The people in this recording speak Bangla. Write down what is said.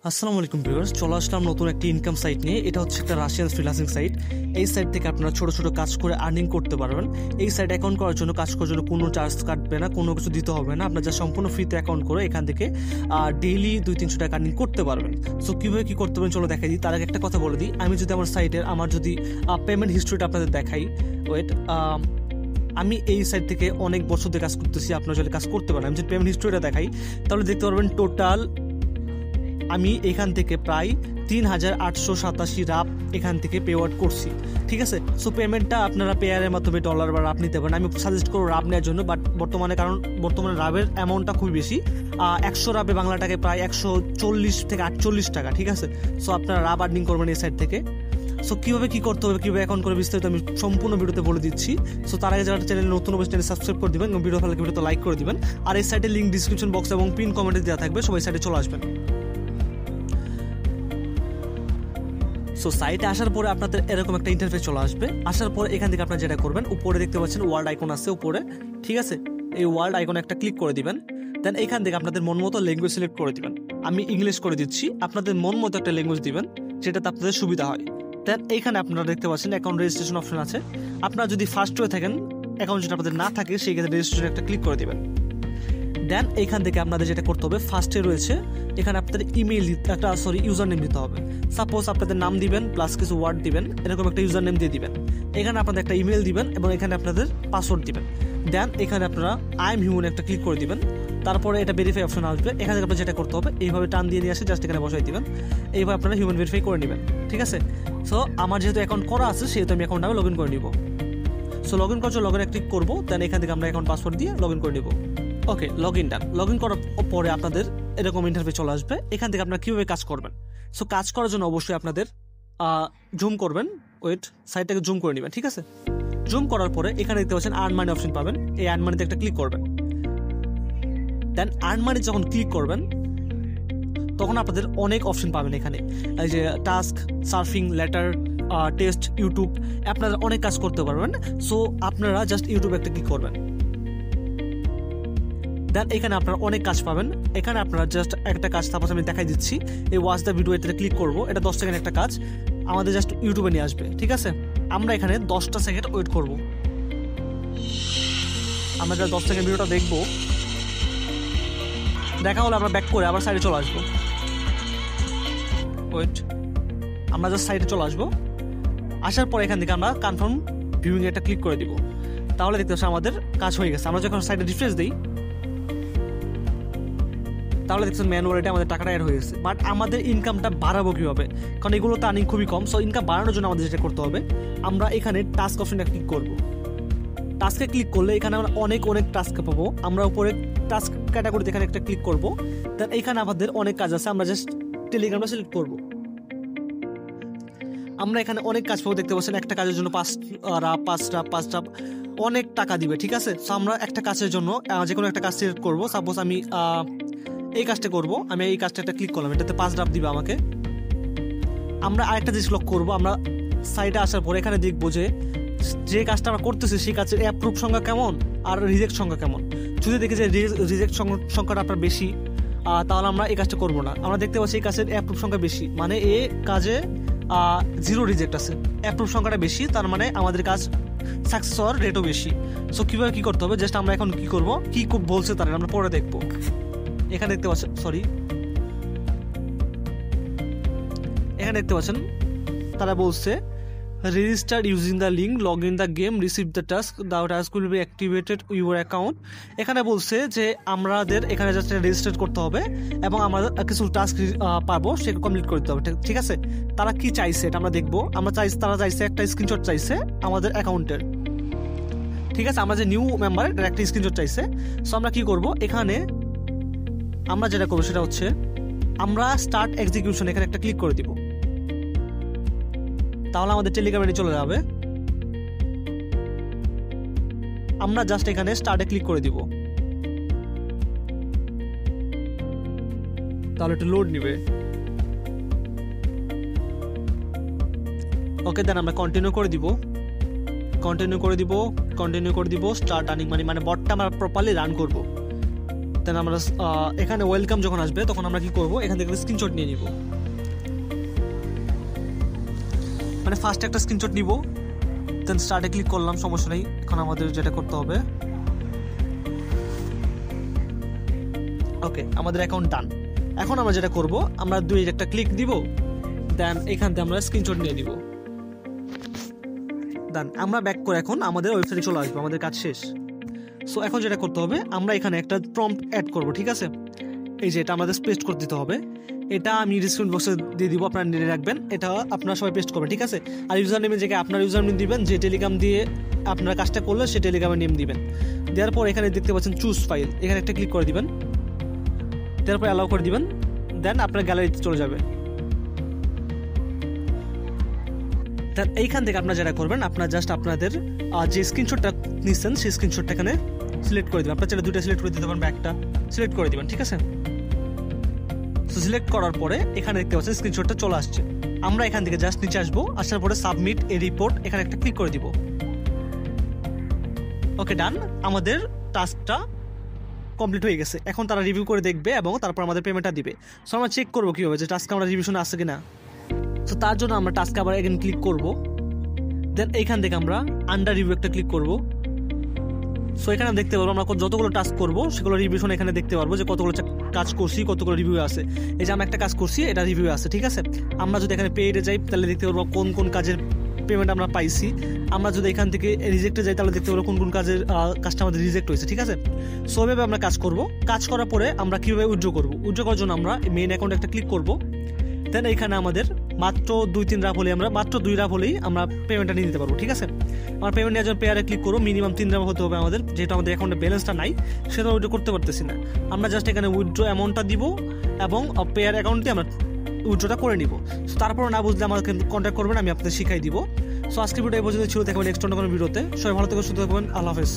আসসালামু আলাইকুম ভিউয়ার্স, চলে আসলাম নতুন একটি ইনকাম সাইট নিয়ে। এটা হচ্ছে একটা রাশিয়ান ফ্রিল্যান্সিং সাইট। এই সাইট থেকে আপনারা ছোট ছোট কাজ করে আর্নিং করতে পারবেন। এই সাইট অ্যাকাউন্ট করার জন্য, কাজ করার জন্য কোনো চার্জ কাটবে না, কোনো কিছু দিতে হবে না। আপনার যা সম্পূর্ণ ফ্রিতে অ্যাকাউন্ট করে এখান থেকে ডেইলি 200-300 টাকা আর্নিং করতে পারবেন। সো কীভাবে কী করতে পারেন চলো দেখাই দিই। তার আগে একটা কথা বলে দিই, আমি যদি আমার সাইটের যদি পেমেন্ট হিস্ট্রিটা আপনাদের দেখাই, আমি এই সাইট থেকে অনেক বছর ধরে কাজ করতেছি। আপনারা যদি কাজ করতে পারেন, আমি যদি পেমেন্ট হিস্ট্রিটা দেখাই তাহলে দেখতে পারবেন টোটাল আমি এখান থেকে প্রায় 3887 রাপ এখান থেকে পে আউট করছি। ঠিক আছে, সো পেমেন্টটা আপনারা পেয়ারের মাধ্যমে ডলার বা রাপ নিতে পারেন। আমি সাজেস্ট করবো রাপ নেওয়ার জন্য, বাট বর্তমানে রাবের অ্যামাউন্টটা খুবই বেশি। 100 রাবে বাংলা টাকায় প্রায় 140 থেকে 48 টাকা। ঠিক আছে, সো আপনারা রাব আর্নিং করবেন এই সাইট থেকে। সো কীভাবে কী করতে হবে, কীভাবে অ্যাকাউন্ট করে বিস্তারিত আমি সম্পূর্ণ ভিডিওতে বলে দিচ্ছি। সো তার আগে যারা চ্যানেল নতুন অবশ্যই চ্যানেল সাবস্ক্রাইব করে দিবেন এবং ভিডিওতে লাইক করে দিবেন। আর এই সাইটের লিঙ্ক ডিসক্রিপশন বক্স এবং পিন কমেন্টে দেওয়া থাকবে, সবাই সাইটে চলে আসবেন। সো সাইটে আসার পরে আপনাদের এরকম একটা ইন্টারফেস চলে আসবে। আসার পরে এখান থেকে আপনারা যেটা করবেন, উপরে দেখতে পাচ্ছেন ওয়ার্ল্ড আইকন আছে উপরে। ঠিক আছে, এই ওয়ার্ল্ড আইকনে একটা ক্লিক করে দিবেন। দেন এখান থেকে আপনাদের মন মতো ল্যাঙ্গুয়েজ সিলেক্ট করে দিবেন। আমি ইংলিশ করে দিচ্ছি, আপনাদের মন মতো একটা ল্যাঙ্গুয়েজ দিবেন যেটাতে আপনাদের সুবিধা হয়। দেন এইখানে আপনারা দেখতে পাচ্ছেন অ্যাকাউন্ট রেজিস্ট্রেশন অপশন আছে। আপনারা যদি ফার্স্ট হয়ে থাকেন, অ্যাকাউন্ট যদি আপনাদের না থাকে, সেই ক্ষেত্রে রেজিস্ট্রেশন একটা ক্লিক করে দিবেন। দেন এইখান থেকে আপনাদের যেটা করতে হবে, ফার্স্টে রয়েছে এখানে আপনাদের ইউজার নেম দিতে হবে। সাপোজ আপনাদের নাম দিবেন প্লাস কিছু ওয়ার্ড দিবেন, এরকম একটা ইউজার নেম দিয়ে দিবেন। এখানে আপনাদের একটা ইমেল দিবেন এবং এখানে আপনাদের পাসওয়ার্ড দিবেন। দেন এখানে আপনারা আই এম হিউম্যান একটা ক্লিক করে দিবেন। তারপরে এটা ভেরিফাই অপশন আসবে। এখানে আপনার যেটা করতে হবে, এইভাবে টান দিয়ে নিয়ে আসে জাস্ট এখানে বসাই দিবেন। এইভাবে আপনারা হিউম্যান ভেরিফাই করে নেবেন। ঠিক আছে, সো আমার যেহেতু অ্যাকাউন্ট করা আছে সেহেতু আমি অ্যাকাউন্ট লগ ইন করে নিব। সো লগ ইন করার জন্য লগ ইনে ক্লিক করবো। দেন এখান থেকে আমরা অ্যাকাউন্ট পাসওয়ার্ড দিয়ে লগ ইন করে নিব। Okay, log in done. Log in করার পরে আপনাদের এরকম ইন্টারফেস চলে আসবে। এখান থেকে আপনারা কীভাবে কাজ করবেন। সো কাজ করার জন্য অবশ্যই আপনাদের জুম করবেন। সাইটটাকে জুম করে নেবেন। ঠিক আছে, জুম করার পরে এখানে দেখতে পাচ্ছেন আর্ন মানি অপশন পাবেন। এই আর্ন মানিতে একটা ক্লিক করবেন। দেন আর্ন মানি যখন ক্লিক করবেন তখন আপনাদের অনেক অপশন পাবেন এখানে। এই যে task, surfing, letter, test, YouTube, আপনারা অনেক কাজ করতে পারবেন। সো আপনারা জাস্ট ইউটিউবে একটা ক্লিক করবেন। দেন এখানে আপনারা অনেক কাজ পাবেন। এখানে আপনারা জাস্ট একটা কাজ, তারপর আমি দেখাই দিচ্ছি। এই ওয়াচ দ্য ভিডিও এটাতে ক্লিক করবো। এটা 10 সেকেন্ড একটা কাজ, আমাদের জাস্ট ইউটিউবে নিয়ে আসবে। ঠিক আছে, আমরা এখানে 10টা সেকেন্ড ওয়েট করব। আমরা যা 10 সেকেন্ড ভিডিওটা দেখবো, দেখা হলে আমরা ব্যাক করে আবার সাইডে চলে আসবো। আমরা জাস্ট সাইডে চলে আসবো। আসার পর এখান থেকে আমরা কনফার্ম ভিউইং একটা ক্লিক করে দিব। তাহলে দেখতে পাচ্ছি আমাদের কাজ হয়ে গেছে। আমরা যখন সাইডে রিফ্রেশ দিই তাহলে দেখছেন ম্যানুয়ালিটি আমাদের টাকাটা অ্যাড হয়ে গেছে। বাট আমাদের ইনকামটা বাড়াবো কীভাবে, কারণ এগুলো তো আর্নিং খুবই কম। সো ইনকাম বাড়ানোর জন্য আমাদের যেটা করতে হবে, আমরা এখানে টাস্ক অপশনটা ক্লিক করব। টাস্কে ক্লিক করলে এখানে আমরা অনেক টাস্ক পাবো। আমরা উপরে টাস্ক ক্যাটাগরিতে এখানে একটা ক্লিক করবো। দেন এখানে আমাদের অনেক কাজ আছে, আমরা জাস্ট টেলিগ্রামটা সিলেক্ট করবো। আমরা এখানে অনেক কাজ পাবো। দেখতে পাচ্ছেন একটা কাজের জন্য 5 রাপ অনেক টাকা দিবে। ঠিক আছে, সো আমরা একটা কাজের জন্য যে কোনো একটা কাজ সিলেক্ট করবো। সাপোজ আমি এই কাজটা করবো, আমি এই কাজটা একটা ক্লিক করলাম, এটাতে 5 রাপ দিবে আমাকে। আমরা আরেকটা জিনিস লক করবো। আমরা সাইডে আসার পরে এখানে দেখবো যে কাজটা আমরা করতেছি সেই কাজের অ্যাপ্রুভ সংখ্যা কেমন আর রিজেক্ট সংখ্যা কেমন। যদি দেখি যে রিজেক্ট সংখ্যাটা আপনার বেশি, তাহলে আমরা এই কাজটা করবো না। আমরা দেখতে পাচ্ছি এই কাজের অ্যাপ্রুভ সংখ্যা বেশি, মানে এই কাজে 0 রিজেক্ট আছে। অ্যাপ্রুভ সংখ্যাটা বেশি, তার মানে আমাদের কাজ সাকসেস হওয়ার রেটও বেশি। সো কীভাবে কী করতে হবে, জাস্ট আমরা এখন কী করবো, কী বলছে তারা আমরা পরে দেখবো। এখানে দেখতে পাচ্ছেন এখানে দেখতে পাচ্ছেন তারা বলছে register using the link, log in the game, receive the task will be activated your account. এখানে বলছে যে আমাদের এখানে জাস্ট রেজিস্টার করতে হবে এবং আমাদের কিছু টাস্ক পাবো, সেটা কমপ্লিট করতে হবে। ঠিক আছে, তারা কি চাইছে এটা আমরা দেখবো। তারা চাইছে একটা স্ক্রিনশট চাইছে আমাদের অ্যাকাউন্টের। ঠিক আছে, আমরা যে নিউ মেম্বার একটা স্ক্রিনশট চাইছে। সো আমরা কি করব, এখানে আমরা যেটা করবো সেটা হচ্ছে আমরা স্টার্ট এক্সিকিউশন এখানে একটা ক্লিক করে দিব। তাহলে আমাদের টেলিগ্রামে চলে যাবে। আমরা জাস্ট এখানে স্টার্টে ক্লিক করে দিব। তাহলে একটু লোড নিবে। ওকে, দেন আমরা কন্টিনিউ করে দিব। স্টার্ট আর্নিং মানি, মানে বটটা আমরা প্রপারলি রান করব। দেন আমরা এখানে ওয়েলকাম যখন আসবে তখন আমরা কি করব, এখান থেকে স্ক্রিনশট নিয়ে নিব। মানে ফার্স্ট একটা স্ক্রিনশট নিব, দেন স্টার্টে ক্লিক করলাম, সমস্যা নেই। এখন আমাদের যেটা করতে হবে, ওকে আমাদের অ্যাকাউন্ট ডান। এখন আমরা যেটা করব, আমরা একটা ক্লিক দিব, দেন এখান থেকে আমরা স্ক্রিনশট নিয়ে নিব। দেন আমরা ব্যাক করে এখন আমাদের ওয়েবসাইটে চলে আসবো, আমাদের কাজ শেষ। সো এখন যেটা করতে হবে, আমরা এখানে একটা প্রম্পট অ্যাড করব, ঠিক আছে। এই যে এটা আমাদের পেস্ট করে দিতে হবে, এটা আমি ডিসক্রিপশন বক্সে দিয়ে দিব, আপনারা নিয়ে রাখবেন। এটা আপনারা সবাই পেস্ট করবেন, ঠিক আছে। আর ইউজার নেমের জায়গায় আপনার ইউজার নেম দিবেন, যে টেলিগ্রাম দিয়ে আপনারা কাজটা করলে সে টেলিগ্রামের নেম দিবেন। দেওয়ার পর এখানে দেখতে পাচ্ছেন চুজ ফাইল, এখানে একটা ক্লিক করে দিবেন, দেওয়ার পর অ্যালাউ করে দিবেন। দেন আপনার গ্যালারিতে চলে যাবে। দেন এইখান থেকে আপনারা যেটা করবেন, আপনারা জাস্ট আপনাদের যে স্ক্রিনশটটা নিচ্ছেন সেই স্ক্রিনশটটা এখানে সিলেক্ট করে দেবেন। আপনার চাইলে 2টা সিলেক্ট করে দিতে পারেন বা একটা সিলেক্ট করে দিবেন, ঠিক আছে। সো সিলেক্ট করার পরে এখানে দেখতে পাচ্ছেন স্ক্রিনশটটা চলে আসছে। আমরা এখান থেকে জাস্ট নিচে আসবো, আসার পরে সাবমিট এ রিপোর্ট এখানে একটা ক্লিক করে দিব। ওকে ডান, আমাদের টাস্কটা কমপ্লিট হয়ে গেছে। এখন তারা রিভিউ করে দেখবে এবং তারপর আমাদের পেমেন্টটা দিবে। সো আমরা চেক করবো কীভাবে যে টাস্ক আমরা রিভিউশনে আসছে কিনা। সো তার জন্য আমরা টাস্কে আবার এখানে ক্লিক করব, দেন এইখান থেকে আমরা আন্ডার রিভিউ একটা ক্লিক করব। সো এখানে দেখতে পারবো আমরা যতগুলো টাস্ক করবো সেগুলো রিভিউশন এখানে দেখতে পারবো যে কতগুলো কাজ করছি, কতগুলো রিভিউ আছে। এই যে আমরা একটা কাজ করছি, এটা রিভিউ আছে, ঠিক আছে। আমরা যদি এখানে পেইডে যাই তাহলে দেখতে পারবো কোন কোন কাজের পেমেন্ট আমরা পাইছি। আমরা যদি এখান থেকে রিজেক্টে যাই তাহলে দেখতে পারবো কোন কোন কাজটা আমাদের রিজেক্ট হয়েছে, ঠিক আছে। সো এভাবে আমরা কাজ করব। কাজ করার পরে আমরা কীভাবে উইথড্র করবো, উইথড্র করার জন্য আমরা মেইন অ্যাকাউন্টে একটা ক্লিক করব। দেন এইখানে আমাদের মাত্র 2-3 রাফ হলেই মাত্র 2 রাফ হলেই আমরা পেমেন্টটা নিয়ে নিতে পারবো, ঠিক আছে। আমরা পেমেন্ট নেওয়ার জন্য পেয়ারে ক্লিক করবো, মিনিমাম 3 রাফ হতে হবে আমাদের, যেহেতু আমাদের অ্যাকাউন্টে ব্যালেন্সটা নাই সেটা উইথড্র করতে পারতেছি না। আমরা জাস্ট এখানে উইথড্র অ্যামাউন্টটা দিব এবং পেয়ার অ্যাকাউন্টে আমরা উইথড্রটা করে নিব। সো তারপর না বুঝলে আমাকে কন্ট্যাক্ট করবেন, আমি আপনাদের শিখাই দিব। সো আজকের ভিডিও এই পর্যন্ত ছিল, দেখবেন নেক্সট অন্য কোনো ভিডিওতে। সবাই ভালো থেকে সুস্থ থাকবেন, আল্লাহ হাফেজ।